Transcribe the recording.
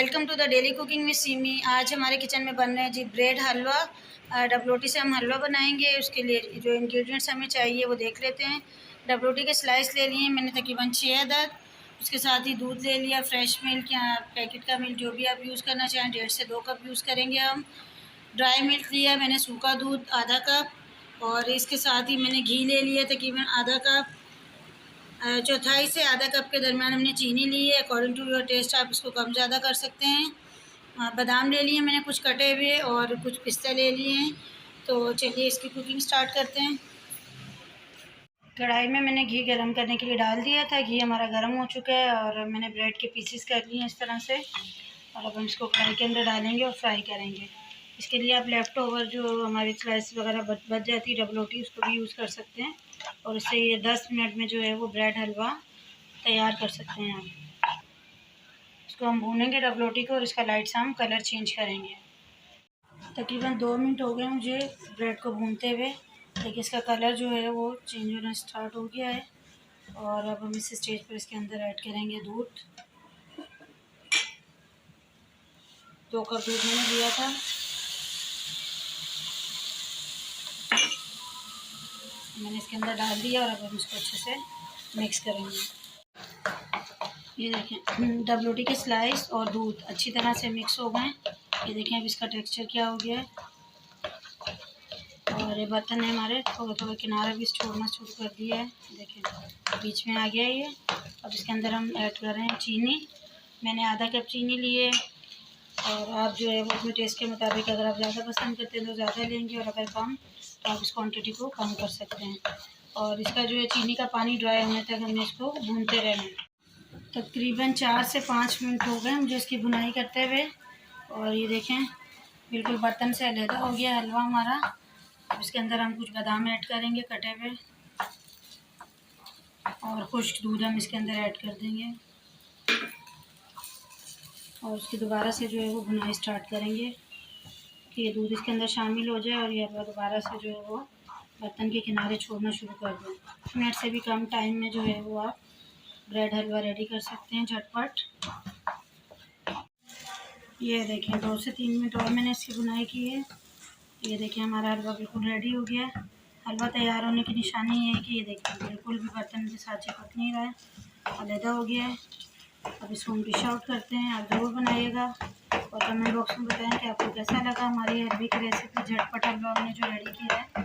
Welcome to the daily cooking with Seemi. आज हमारे kitchen में बन रहा है जी ब्रेड हलवा। डब रोटी से हम हलवा बनाएंगे। उसके लिए जो इंग्रेडिएंट्स हमें चाहिए वो देख लेते हैं। डब रोटी के स्लाइस ले लिए मैंने तकरीबन 6 अदद। उसके साथ ही दूध ले लिया, फ्रेश मिल्क या पैकेट का मिल्क जो भी आप यूज़ करना चाहें, 1.5 से 2 कप यूज़ करेंगे हम। ड्राई मिल्क लिया मैंने, सूखा दूध आधा कप, और इसके साथ ही मैंने घी ले लिया तकरीबन आधा कप। चौथाई से आधा कप के दरमियान हमने चीनी ली है। अकॉर्डिंग टू योर टेस्ट आप इसको कम ज़्यादा कर सकते हैं। बादाम ले लिए मैंने कुछ कटे हुए, और कुछ पिस्ता ले लिए हैं। तो चलिए इसकी कुकिंग स्टार्ट करते हैं। कढ़ाई में मैंने घी गरम करने के लिए डाल दिया था। घी हमारा गर्म हो चुका है और मैंने ब्रेड के पीसेस कर लिए हैं इस तरह से। और अब हम इसको कढ़ाई के अंदर डालेंगे और फ्राई करेंगे। इसके लिए आप लेफ़्ट ओवर जो हमारी स्लाइस वगैरह बच जाती है डब रोटी, उसको भी यूज़ कर सकते हैं। और इससे ये 10 मिनट में जो है वो ब्रेड हलवा तैयार कर सकते हैं आप। इसको हम भूनेंगे डब रोटी को, और इसका लाइट सा हम कलर चेंज करेंगे। तकरीबन 2 मिनट हो गए मुझे ब्रेड को भूनते हुए। देखिए इसका कलर जो है वो चेंज होना स्टार्ट हो गया है। और अब हम इस स्टेज पर इसके अंदर ऐड करेंगे दूध। 2 कप दूध मैंने दिया था। मैंने इसके अंदर डाल दिया और अब हम इसको अच्छे से मिक्स करेंगे। ये देखें डब रोटी के स्लाइस और दूध अच्छी तरह से मिक्स हो गए। ये देखें अब इसका टेक्सचर क्या हो गया है। और ये बर्तन ने हमारे थोड़ा थोड़ा किनारा भी छोड़ना शुरू कर दिया है। देखें बीच में आ गया ये। अब इसके अंदर हम ऐड कर रहे हैं चीनी। मैंने आधा कप चीनी ली है। और आप जो है वो अपने टेस्ट के मुताबिक, अगर आप ज़्यादा पसंद करते हैं तो ज़्यादा लेंगे, और अगर कम तो आप इस क्वांटिटी को कम कर सकते हैं। और इसका जो है चीनी का पानी ड्राई होने तक हमने इसको भूनते रहना है। तकरीबन 4 से 5 मिनट हो गए मुझे इसकी भुनाई करते हुए। और ये देखें बिल्कुल बर्तन से अलहदा हो गया हलवा हमारा। अब इसके अंदर हम कुछ बादाम ऐड करेंगे कटे हुए, और खुश्क दूध हम इसके अंदर ऐड कर देंगे। और उसकी दोबारा से जो है वो भुनाई स्टार्ट करेंगे कि ये दूध इसके अंदर शामिल हो जाए और ये दोबारा से जो है वो बर्तन के किनारे छोड़ना शुरू कर दें। 1 मिनट से भी कम टाइम में जो है वो आप ब्रेड हलवा रेडी कर सकते हैं झटपट। ये देखें 2 से 3 मिनट और मैंने इसकी भुनाई की है। ये देखें हमारा हलवा बिल्कुल रेडी हो गया है। हलवा तैयार होने की निशानी ये है कि ये देखें बिल्कुल भी बर्तन के साथ चिपक नहीं रहा है, अलहदा हो गया है। अब इसको हम डिश आउट करते हैं। आप ज़रूर बनाइएगा और कमेंट बॉक्स में बताएं कि आपको कैसा लगा हमारी हलवे की रेसिपी। झटपट हलवा हमने जो रेडी किया है।